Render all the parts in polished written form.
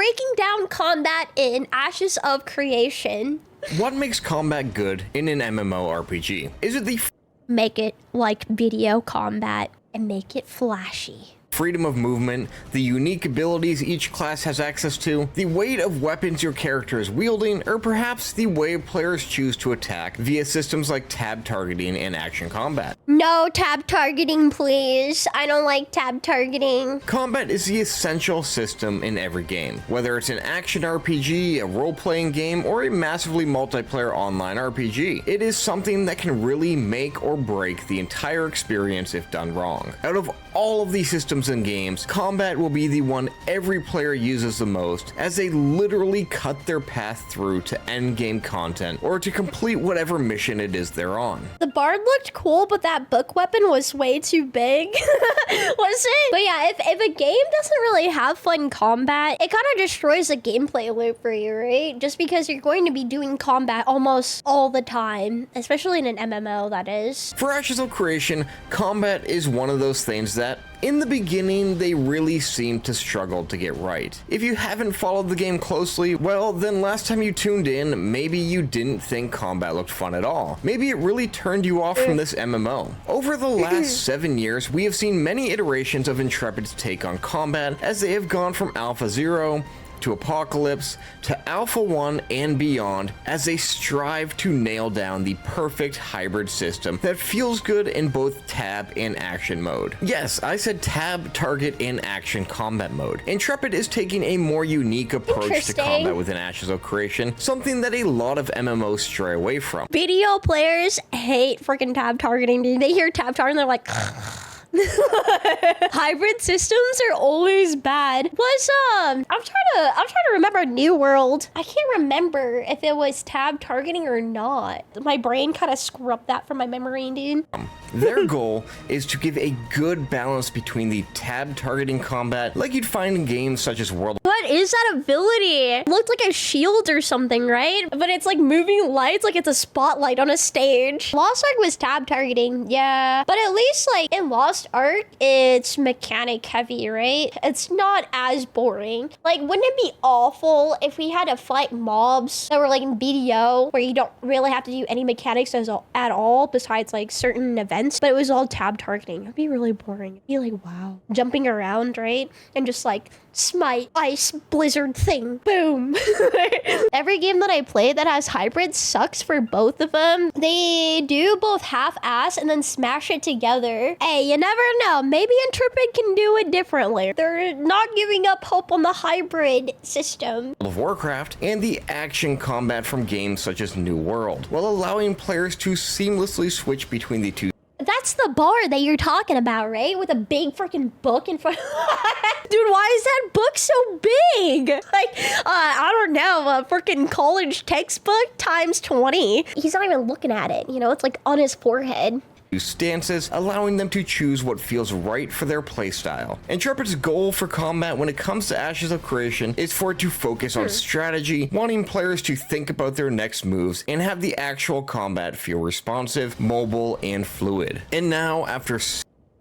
breaking down combat in Ashes of Creation. What makes combat good in an MMORPG? Is it the Make it like video combat and make it flashy. freedom of movement, the unique abilities each class has access to, the weight of weapons your character is wielding, or perhaps the way players choose to attack via systems like tab targeting and action combat? No tab targeting, please. I don't like tab targeting. Combat is the essential system in every game. Whether it's an action RPG, a role-playing game, or a massively multiplayer online RPG, it is something that can really make or break the entire experience if done wrong. Out of all of these systems and games, combat will be the one every player uses the most, as they literally cut their path through to end game content or to complete whatever mission it is they're on. The bard looked cool, but that book weapon was way too big. Was it? But yeah, if a game doesn't really have fun combat, it kind of destroys the gameplay loop for you, right? Just because you're going to be doing combat almost all the time, especially in an MMO, that is. For Ashes of Creation, combat is one of those things that in the beginning, they really seemed to struggle to get right. If you haven't followed the game closely, well, then last time you tuned in, maybe you didn't think combat looked fun at all. Maybe it really turned you off from this MMO. Over the last 7 years, we have seen many iterations of Intrepid's take on combat, as they have gone from Alpha 0 to Apocalypse, to Alpha 1 and beyond, as they strive to nail down the perfect hybrid system that feels good in both tab and action mode. Yes, I said tab, target, and action combat mode. Intrepid is taking a more unique approach to combat within Ashes of Creation, something that a lot of MMOs stray away from. Video players hate freaking tab targeting, dude. They hear tab targeting, they're like... Hybrid systems are always bad. I'm trying to remember New World. I can't remember if it was tab targeting or not. My brain kind of scrubbed that from my memory, dude. Their goal is to give a good balance between the tab targeting combat like you'd find in games such as World. What is that ability? It looked like a shield or something, right? But it's like moving lights like it's a spotlight on a stage. Lost Ark was tab targeting, yeah. But at least like in Lost Ark, it's mechanic heavy, right? It's not as boring. Like, wouldn't it be awful if we had to fight mobs that were like in BDO where you don't really have to do any mechanics at all besides like certain events, but it was all tab targeting? It'd be really boring. It'd be like, wow. Jumping around, right? And just like smite, ice, blizzard thing. Boom. Every game that I play that has hybrids sucks for both of them. They do both half-ass and then smash it together. Hey, you never know. Maybe Intrepid can do it differently. They're not giving up hope on the hybrid system. World of Warcraft and the action combat from games such as New World, while allowing players to seamlessly switch between the two. That's the bar that you're talking about, right? With a big freaking book in front. Dude, why is that book so big? Like, I don't know, a freaking college textbook times 20. He's not even looking at it, you know? It's like on his forehead. Stances, allowing them to choose what feels right for their playstyle. Intrepid's goal for combat when it comes to Ashes of Creation is for it to focus on strategy, wanting players to think about their next moves and have the actual combat feel responsive, mobile, and fluid. And now, after...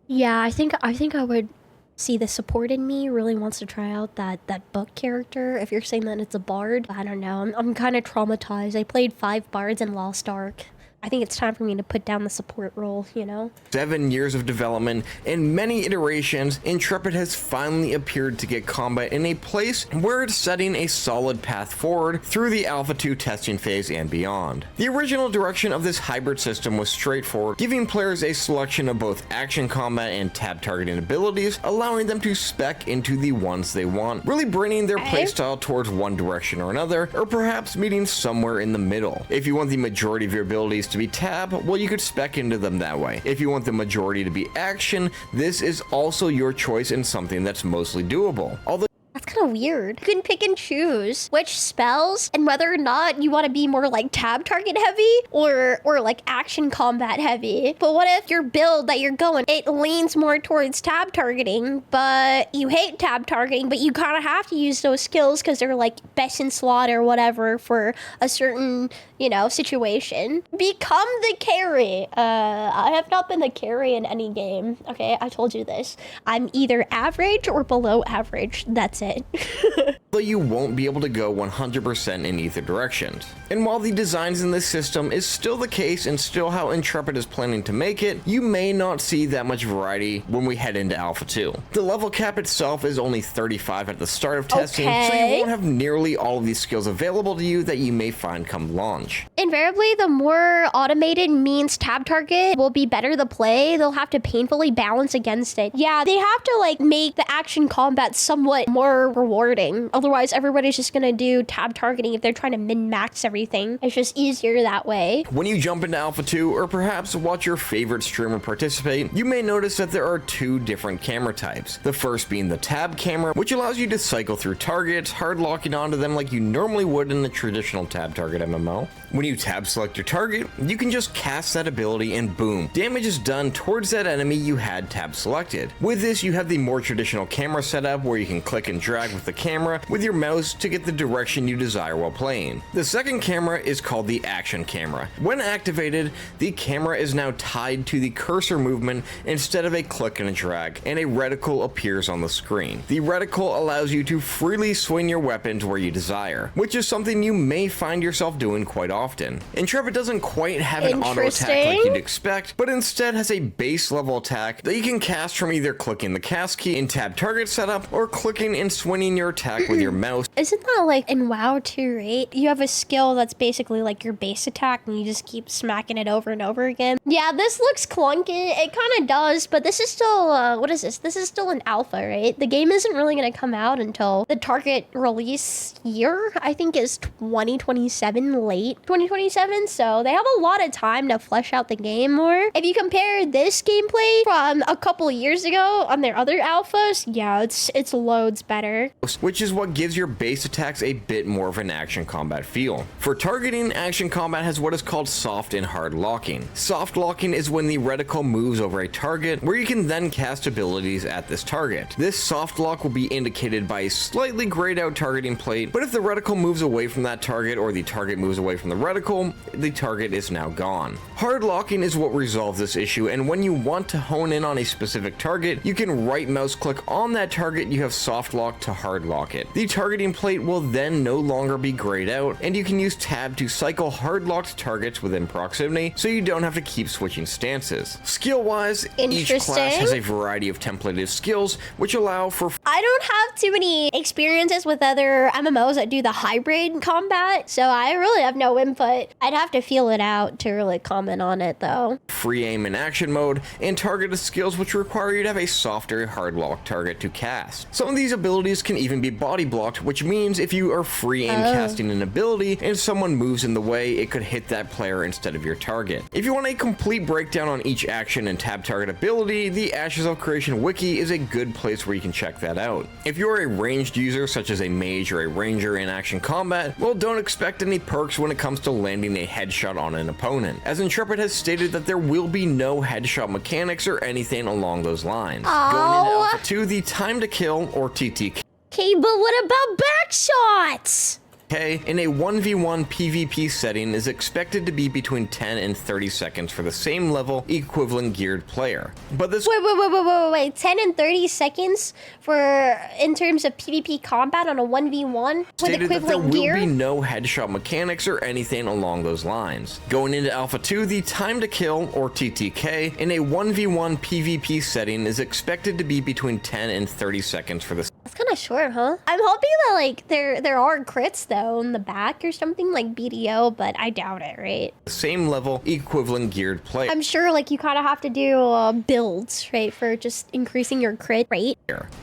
Yeah, I think I would see the support in me really wants to try out that book character. If you're saying that it's a bard, I don't know. I'm kind of traumatized. I played 5 bards in Lost Ark. I think it's time for me to put down the support role, you know? 7 years of development and many iterations, Intrepid has finally appeared to get combat in a place where it's setting a solid path forward through the Alpha 2 testing phase and beyond. The original direction of this hybrid system was straightforward, giving players a selection of both action combat and tab targeting abilities, allowing them to spec into the ones they want, really bringing their playstyle towards one direction or another, or perhaps meeting somewhere in the middle. If you want the majority of your abilities to be tab, well, you could spec into them that way. If you want the majority to be action, this is also your choice and something that's mostly doable. Although that's kind of weird. You can pick and choose which spells and whether or not you want to be more like tab target heavy or like action combat heavy. But what if your build that you're going, it leans more towards tab targeting, but you hate tab targeting, but you kind of have to use those skills because they're like best in slot or whatever for a certain, you know, situation. Become the carry. I have not been the carry in any game. Okay, I told you this. I'm either average or below average. That's it. it. Though you won't be able to go 100% in either direction. And while the designs in this system is still the case and still how Intrepid is planning to make it, you may not see that much variety when we head into Alpha 2. The level cap itself is only 35 at the start of testing, so you won't have nearly all of these skills available to you that you may find come launch. Invariably, the more automated means tab target will be better to play. They'll have to painfully balance against it. Yeah, they have to like make the action combat somewhat more rewarding. Otherwise, everybody's just gonna do tab targeting if they're trying to min-max everything. It's just easier that way. When you jump into Alpha 2, or perhaps watch your favorite streamer participate, you may notice that there are two different camera types. The first being the tab camera, which allows you to cycle through targets, hard locking onto them like you normally would in the traditional tab target MMO. When you tab select your target, you can just cast that ability and boom, damage is done towards that enemy you had tab selected. With this, you have the more traditional camera setup where you can click and drag with the camera with your mouse to get the direction you desire while playing. The second camera is called the action camera. When activated, the camera is now tied to the cursor movement instead of a click and a drag, and a reticle appears on the screen. The reticle allows you to freely swing your weapons where you desire, which is something you may find yourself doing quite often. Intrepid doesn't quite have an auto attack like you'd expect, but instead has a base level attack that you can cast from either clicking the cast key in tab target setup or clicking and swinging your attack with your mouse. Isn't that like in WoW 2, right? You have a skill that's basically like your base attack and you just keep smacking it over and over again. Yeah, this looks clunky. It kind of does, but this is still, what is this? This is still an alpha, right? The game isn't really going to come out until the target release year, I think is 2027, late 2027. So they have a lot of time to flesh out the game more. If you compare this gameplay from a couple of years ago on their other alphas, yeah, it's loads better. Which is what gives your base attacks a bit more of an action combat feel. For targeting, action combat has what is called soft and hard locking. Soft locking is when the reticle moves over a target, where you can then cast abilities at this target. This soft lock will be indicated by a slightly grayed out targeting plate, but if the reticle moves away from that target or the target moves away from the reticle, the target is now gone. Hard locking is what resolves this issue, and when you want to hone in on a specific target, you can right mouse click on that target you have soft lock to hard lock it. The targeting plate will then no longer be grayed out, and you can use tab to cycle hard locked targets within proximity, so you don't have to keep switching stances. Skill wise, each class has a variety of templated skills which allow for... I don't have too many experiences with other MMOs that do the hybrid combat, so I really have no input. I'd have to feel it out to really comment on it though. Free aim in action mode, and targeted skills which require you to have a softer hard lock target to cast. Some of these abilities can even be body blocked, which means if you are free aim casting an ability and someone moves in the way, it could hit that player instead of your target. If you want a complete breakdown on each action and tab target ability, the Ashes of Creation wiki is a good place where you can check that out. If you're a ranged user such as a mage or a ranger in action combat, well, don't expect any perks when it comes to landing a headshot on an opponent, as Intrepid has stated that there will be no headshot mechanics or anything along those lines. Going into Alpha 2, the time to kill, or TTK, okay, but what about back shots? in a 1v1 PvP setting is expected to be between 10 and 30 seconds for the same level equivalent geared player. But this Wait, 10 and 30 seconds for in terms of PvP combat on a 1v1 with equivalent that there gear? will be no headshot mechanics or anything along those lines. Going into Alpha 2, the time to kill, or TTK, in a 1v1 PvP setting is expected to be between 10 and 30 seconds for the... That's kind of short, huh? I'm hoping that like there are crits though in the back or something like BDO, but I doubt it, right? Same level equivalent geared player. I'm sure like you kind of have to do builds, right, for just increasing your crit rate.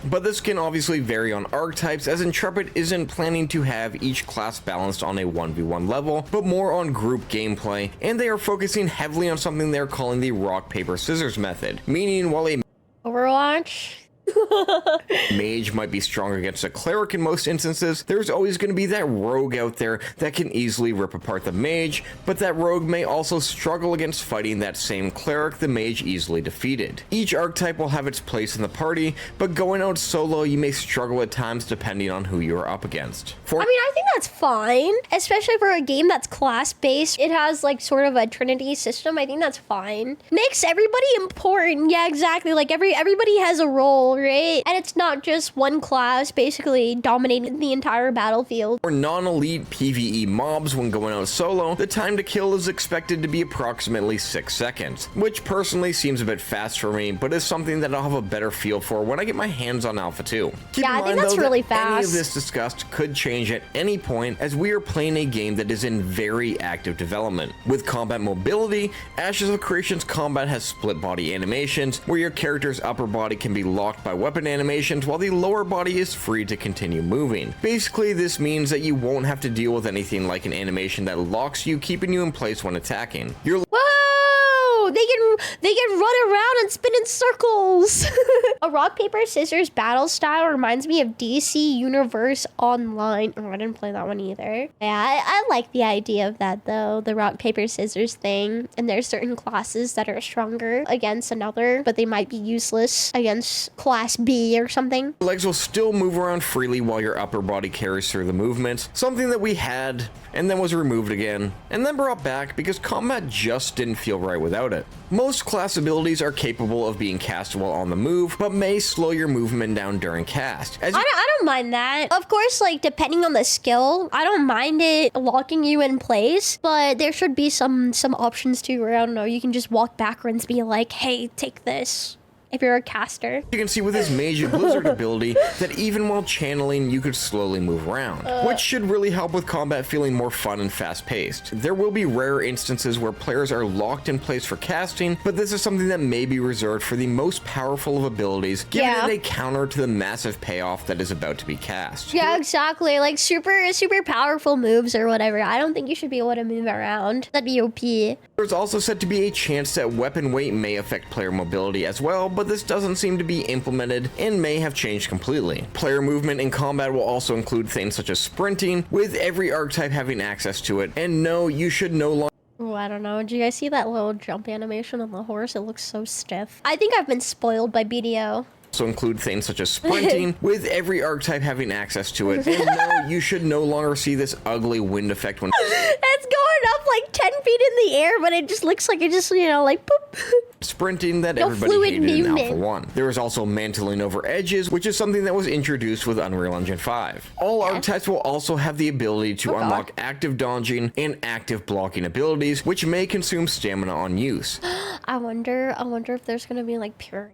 But this can obviously vary on archetypes, as Intrepid isn't planning to have each class balanced on a 1v1 level, but more on group gameplay, and they are focusing heavily on something they're calling the rock, paper, scissors method, meaning while a Overwatch? mage might be strong against a cleric in most instances, there's always going to be that rogue out there that can easily rip apart the mage, but that rogue may also struggle against fighting that same cleric the mage easily defeated. Each archetype will have its place in the party, but going out solo you may struggle at times depending on who you are up against. I think that's fine, especially for a game that's class-based. It has like sort of a trinity system. I think that's fine. Makes everybody important. Yeah, exactly. Like everybody has a role, powerful, right? And it's not just one class basically dominating the entire battlefield. For non-elite PvE mobs when going out solo, the time to kill is expected to be approximately 6 seconds, which personally seems a bit fast for me, but is something that I'll have a better feel for when I get my hands on Alpha 2. Keep in I think mind, that's though, really that any of fast. this discussed could change at any point, as we are playing a game that is in very active development. With combat mobility, Ashes of Creation's combat has split body animations, where your character's upper body can be locked by weapon animations while the lower body is free to continue moving. Basically, this means that you won't have to deal with anything like an animation that locks you, keeping you in place when attacking. Your Whoa! They can run around and spin in circles. A rock paper scissors battle style reminds me of DC Universe Online. Oh, I didn't play that one either. Yeah, I like the idea of that though, the rock paper scissors thing. And there's certain classes that are stronger against another, but they might be useless against class B or something. legs will still move around freely while your upper body carries through the movements, something that we had and then was removed again, and then brought back because combat just didn't feel right without it. Most class abilities are capable of being cast while on the move, but may slow your movement down during cast. I don't mind that. Of course, like, depending on the skill, I don't mind it locking you in place, but there should be some options too where, I don't know, you can just walk backwards and be like, hey, take this. If you're a caster. You can see with his Mage Blizzard ability that even while channeling, you could slowly move around, which should really help with combat feeling more fun and fast-paced. There will be rare instances where players are locked in place for casting, but this is something that may be reserved for the most powerful of abilities, giving it a counter to the massive payoff that is about to be cast. Yeah, exactly. Like super powerful moves or whatever. I don't think you should be able to move around. That'd be OP. There's also said to be a chance that weapon weight may affect player mobility as well, but this doesn't seem to be implemented and may have changed completely. Player movement in combat will also include things such as sprinting, with every archetype having access to it, and no, you should no longer Oh, I don't know. Did you guys see that little jump animation on the horse? It looks so stiff. I think I've been spoiled by BDO. also include things such as sprinting, with every archetype having access to it. And no, you should no longer see this ugly wind effect when it's going up like 10 feet in the air, but it just looks like it just, you know, like boop. sprinting that No everybody fluid hated in movement. Alpha 1. There is also mantling over edges, which is something that was introduced with Unreal Engine 5. All archetypes will also have the ability to unlock active dodging and active blocking abilities, which may consume stamina on use. I wonder if there's gonna be like pure.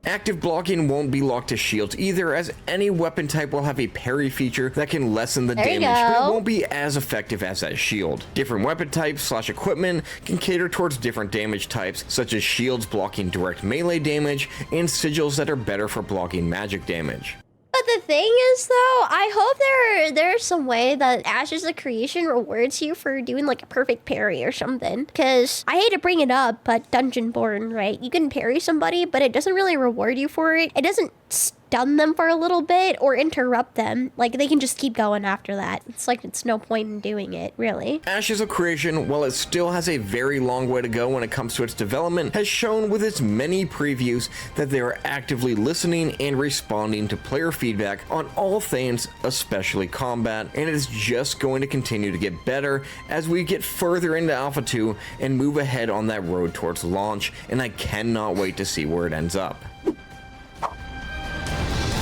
Active blocking won't be locked to shields either, as any weapon type will have a parry feature that can lessen the damage, but it won't be as effective as that shield. Different weapon types / equipment can cater towards different damage types, such as shields blocking direct melee damage and sigils that are better for blocking magic damage. But the thing is, though, I hope there's some way that Ashes of Creation rewards you for doing like a perfect parry or something. Because I hate to bring it up, but Dungeonborn, right? You can parry somebody, but it doesn't really reward you for it. It doesn't stun them for a little bit or interrupt them. Like, they can just keep going after that. It's like, it's no point in doing it, really. Ashes of Creation, while it still has a very long way to go when it comes to its development, has shown with its many previews that they are actively listening and responding to player feedback on all things, especially combat, and it is just going to continue to get better as we get further into Alpha 2 and move ahead on that road towards launch, and I cannot wait to see where it ends up.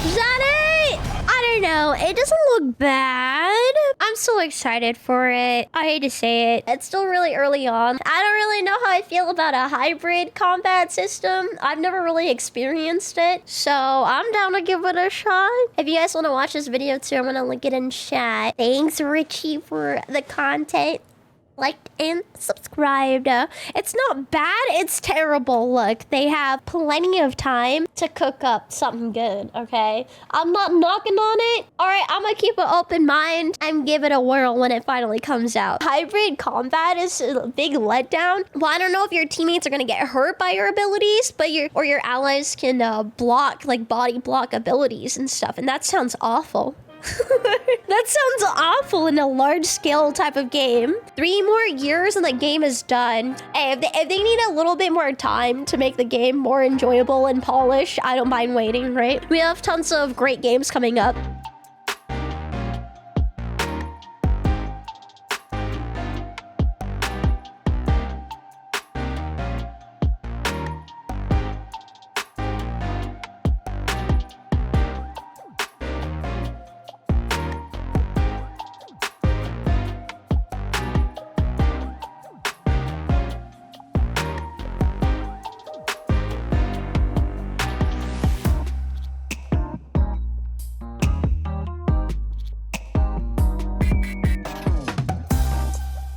Is that it? I don't know. It doesn't look bad. I'm so excited for it. I hate to say it. It's still really early on. I don't really know how I feel about a hybrid combat system. I've never really experienced it. So I'm down to give it a shot. If you guys want to watch this video too, I'm going to link it in chat. Thanks, Richie, for the content. Liked and subscribed. It's not bad, it's terrible. Look, they have plenty of time to cook up something good, okay? I'm not knocking on it. All right, I'm gonna keep an open mind and give it a whirl when it finally comes out. Hybrid combat is a big letdown. Well, I don't know if your teammates are gonna get hurt by your abilities, but your allies can block, like body block abilities and stuff, and that sounds awful. That sounds awful in a large-scale type of game. 3 more years and the game is done. Hey, if they need a little bit more time to make the game more enjoyable and polished, I don't mind waiting, right? We have tons of great games coming up.